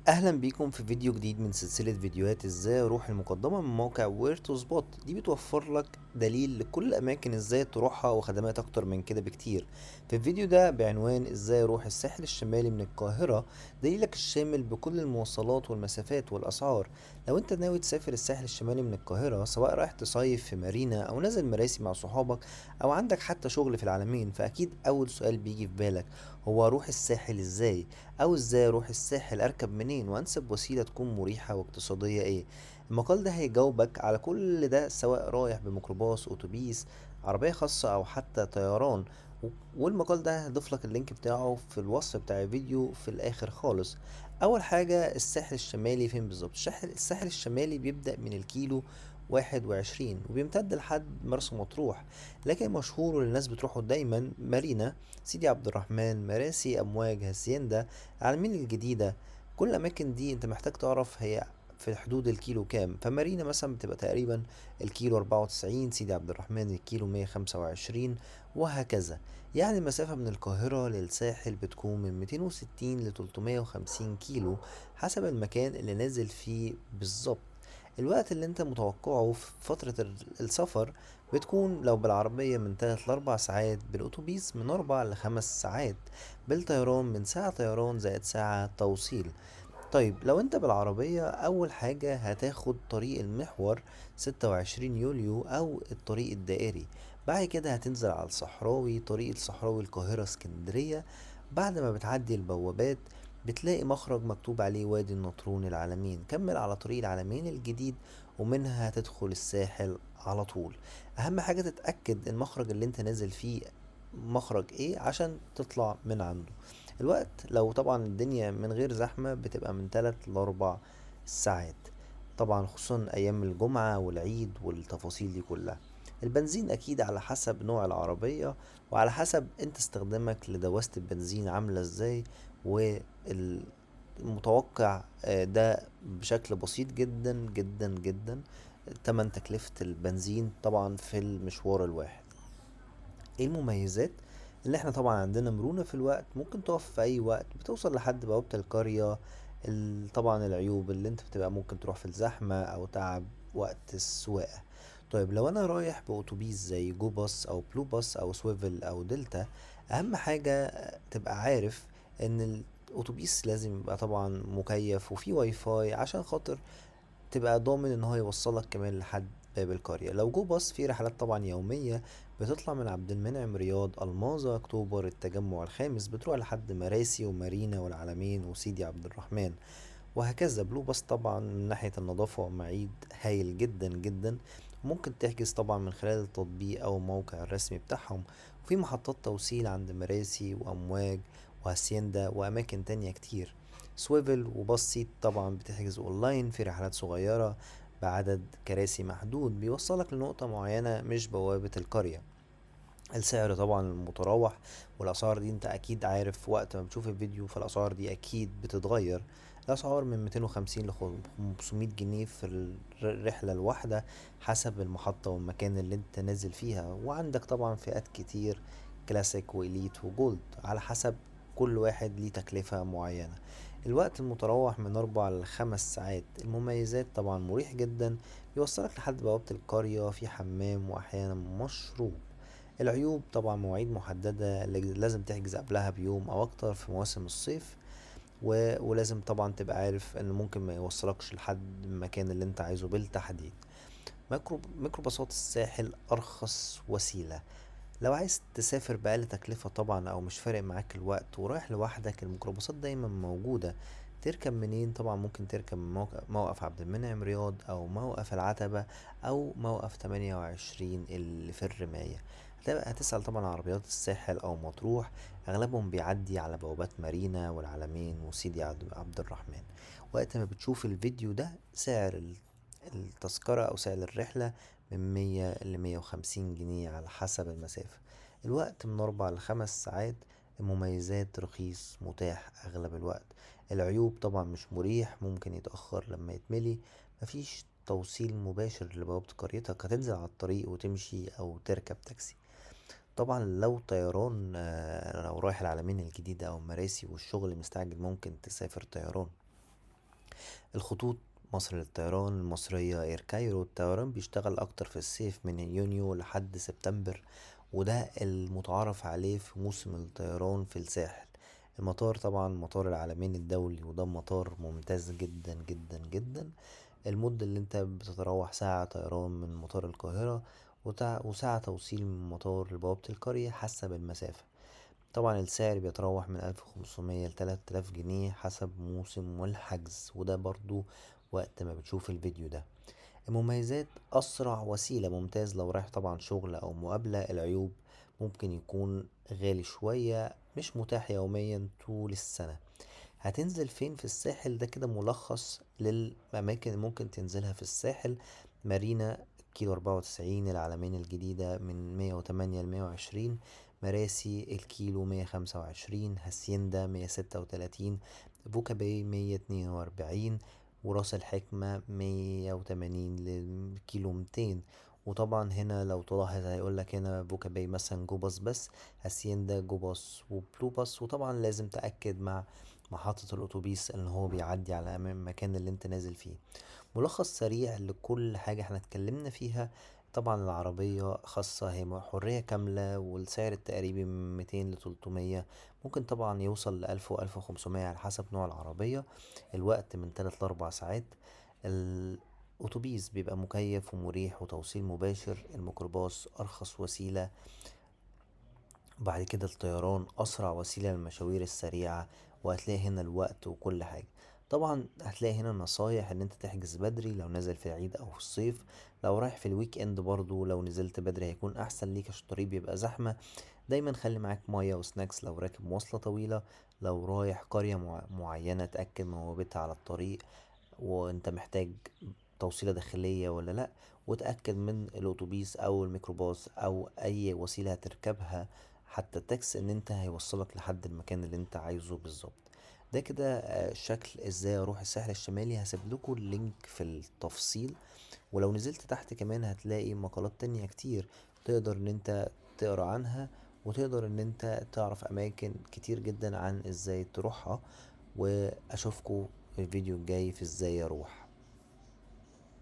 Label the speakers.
Speaker 1: اهلا بيكم في فيديو جديد من سلسلة فيديوهات ازاي اروح المقدمة من موقع وير تو سبوت. دي بتوفر لك دليل لكل الاماكن ازاي تروحها وخدمات اكتر من كده بكتير. في الفيديو ده بعنوان ازاي اروح الساحل الشمالي من القاهرة، دليلك الشامل بكل المواصلات والمسافات والاسعار. لو انت ناوي تسافر الساحل الشمالي من القاهرة، سواء رايح تصيف في مارينا او نازل مراسي مع صحابك او عندك حتى شغل في العلمين، فاكيد اول سؤال بيجي في بالك هو اروح الساحل ازاي، او ازاي اروح الساحل، اركب منين، وانسب وسيلة تكون مريحة واقتصادية ايه. المقال ده هيجاوبك على كل ده، سواء رايح بميكروباص، اتوبيس، عربية خاصة او حتى طيران. والمقال ده هضيف لك اللينك بتاعه في الوصف بتاع الفيديو في الاخر خالص. اول حاجة، الساحل الشمالي فين بالظبط؟ الساحل الشمالي بيبدأ من الكيلو 21 وبيمتد لحد مرسى مطروح، لكن مشهور واللي الناس بتروحه دايما مارينا، سيدي عبد الرحمن، مراسي، امواج، هاسيندا، العلمين الجديدة. كل الأماكن دي أنت محتاج تعرف هي في حدود الكيلو كام. فمارينا مثلا بتبقى تقريبا الكيلو 94، سيدي عبد الرحمن الكيلو 125، وهكذا. يعني المسافة من القاهرة للساحل بتكون من 260 ل 350 كيلو، حسب المكان اللي نازل فيه بالظبط. الوقت اللي انت متوقعه في فترة السفر بتكون لو بالعربية من 3 ل 4 ساعات، بالأتوبيس من 4 ل 5 ساعات، بالطيران من ساعة طيران زائد ساعة توصيل. طيب لو انت بالعربية، أول حاجة هتاخد طريق المحور 26 يوليو أو الطريق الدائري. بعد كده هتنزل على الصحراوي، طريق الصحراوي القاهرة اسكندرية. بعد ما بتعدي البوابات بتلاقي مخرج مكتوب عليه وادي النطرون العلمين. كمل على طريق العلمين الجديد ومنها هتدخل الساحل على طول. أهم حاجة تتأكد المخرج اللي انت نازل فيه مخرج ايه عشان تطلع من عنده. الوقت لو طبعا الدنيا من غير زحمة بتبقى من 3 ل4 ساعات، طبعا خصوصا أيام الجمعة والعيد والتفاصيل دي كلها. البنزين أكيد على حسب نوع العربية وعلى حسب انت استخدامك لدواسة البنزين عاملة ازاي. والمتوقع ده بشكل بسيط جدا جدا جدا تمن تكلفة البنزين طبعا في المشوار الواحد. ايه المميزات؟ اللي احنا طبعا عندنا مرونة في الوقت، ممكن تقف في اي وقت، بتوصل لحد بوابة القرية. طبعا العيوب اللي انت بتبقى ممكن تروح في الزحمة او تعب وقت السواقة. طيب لو انا رايح باتوبيس زي جو باص او بلو باص او سويفل او دلتا، اهم حاجة تبقى عارف ان الاتوبيس لازم يبقى طبعا مكيف وفيه واي فاي عشان خاطر تبقى ضامن ان هو يوصلك كمان لحد باب القرية. لو جو باص في رحلات طبعا يومية بتطلع من عبد المنعم، رياض، الماظة، اكتوبر، التجمع الخامس، بتروح لحد مراسي ومارينا والعلمين وسيدي عبد الرحمن، وهكذا. بلو باص طبعا من ناحية النظافة ومعيد هايل جدا جدا. ممكن تحجز طبعا من خلال التطبيق او الموقع الرسمي بتاعهم. وفي محطات توصيل عند مراسي وامواج وهاسيندا واماكن تانية كتير. سويفل وباص سيت طبعا بتحجز اونلاين في رحلات صغيرة بعدد كراسي محدود، بيوصلك لنقطة معينة مش بوابة القرية. السعر طبعا متراوح، والاسعار دي انت اكيد عارف وقت ما بتشوف الفيديو، فالاسعار دي اكيد بتتغير. الاسعار من 250 ل 500 جنيه في الرحلة الواحدة، حسب المحطة والمكان اللي انت نازل فيها. وعندك طبعا فئات كتير، كلاسيك وإليت وجولد، على حسب كل واحد ليه تكلفة معينة. الوقت المتراوح من 4 ل5 ساعات. المميزات طبعا مريح جدا، يوصلك لحد بوابة القرية، في حمام وأحيانا مشروب. العيوب طبعا مواعيد محددة، لازم تحجز قبلها بيوم أو أكتر في مواسم الصيف. ولازم طبعا تبقى عارف إن ممكن ما يوصلكش لحد المكان اللي أنت عايزه بالتحديد. ميكروباصات الساحل أرخص وسيلة. لو عايز تسافر بأقل تكلفة طبعا أو مش فارق معاك الوقت ورايح لوحدك، الميكروباصات دايما موجودة. تركب منين؟ طبعا ممكن تركب من موقف عبد المنعم رياض أو موقف العتبة أو موقف 28 اللي في الرماية. هتسأل طبعا عربيات الساحل أو مطروح، أغلبهم بيعدي على بوابات مارينا والعلمين وسيدي عبد الرحمن. وقت ما بتشوف الفيديو ده، سعر التذكرة أو سعر الرحلة من 100 ل150 جنيه على حسب المسافة. الوقت من 4 ل5 ساعات. المميزات رخيص متاح أغلب الوقت. العيوب طبعا مش مريح، ممكن يتأخر لما يتملي، مفيش توصيل مباشر لبوابة قريتك، هتنزل على الطريق وتمشي أو تركب تاكسي. طبعا لو طيران، لو رايح العلمين الجديدة أو مراسي والشغل مستعجل، ممكن تسافر طيران. الخطوط: مصر للطيران، المصرية، اير كايرو. الطيران بيشتغل اكتر في الصيف من يونيو لحد سبتمبر، وده المتعارف عليه في موسم الطيران في الساحل. المطار طبعا مطار العالمين الدولي، وده مطار ممتاز جدا جدا جدا. المدة اللي انت بتتراوح ساعة طيران من مطار القاهرة، وساعة توصيل من مطار لبوابة القرية حسب المسافة. طبعا السعر بيتراوح من 1500 ل3000 جنيه حسب موسم والحجز، وده برضو وقت ما بتشوف الفيديو ده. المميزات: أسرع وسيلة، ممتاز لو رايح طبعا شغل أو مقابلة. العيوب: ممكن يكون غالي شوية، مش متاح يوميا طول السنة. هتنزل فين في الساحل؟ ده كده ملخص للأماكن اللي ممكن تنزلها في الساحل. مارينا كيلو 94، العلمين الجديدة من 108 ل120، مراسي الكيلو 125، هاسيندا 136، بوكا باي 142، وراس الحكمة 180 للكيلو 200. وطبعا هنا لو تلاحظ هيقولك هنا بوكا باي مثلا جو باص بس، هاسيندا جو باص وبلو باص. وطبعا لازم تأكد مع محطة الأتوبيس إن هو بيعدي على أمام المكان اللي انت نازل فيه. ملخص سريع لكل حاجة احنا اتكلمنا فيها: طبعا العربية خاصة، هي حرية كاملة، والسعر التقريبي من 200 ل300، ممكن طبعا يوصل ل1000 و1500 على حسب نوع العربية. الوقت من 3 ل4 ساعات. الأتوبيس بيبقى مكيف ومريح وتوصيل مباشر. الميكروباص أرخص وسيلة. بعد كده الطيران أسرع وسيلة للمشاوير السريعة. وهتلاقي هنا الوقت وكل حاجة. طبعا هتلاقي هنا نصايح ان انت تحجز بدري لو نازل في العيد او في الصيف. لو رايح في الويك اند برضو لو نزلت بدري هيكون احسن ليك عشان الطريق بيبقى زحمة. دايما خلي معاك مية وسناكس لو راكب مواصلة طويلة. لو رايح قرية معينة تأكد من وجودها على الطريق، وانت محتاج توصيلة داخلية ولا لأ. وتأكد من الأتوبيس أو الميكروباص أو أي وسيلة هتركبها، حتى التاكس، إن أنت هيوصلك لحد المكان اللي أنت عايزه بالظبط. ده كده شكل ازاي اروح الساحل الشمالي. هسيب لكم اللينك في التفصيل، ولو نزلت تحت كمان هتلاقي مقالات تانية كتير تقدر ان انت تقرا عنها، وتقدر ان انت تعرف اماكن كتير جدا عن ازاي تروحها. واشوفكم في الفيديو الجاي في ازاي اروح.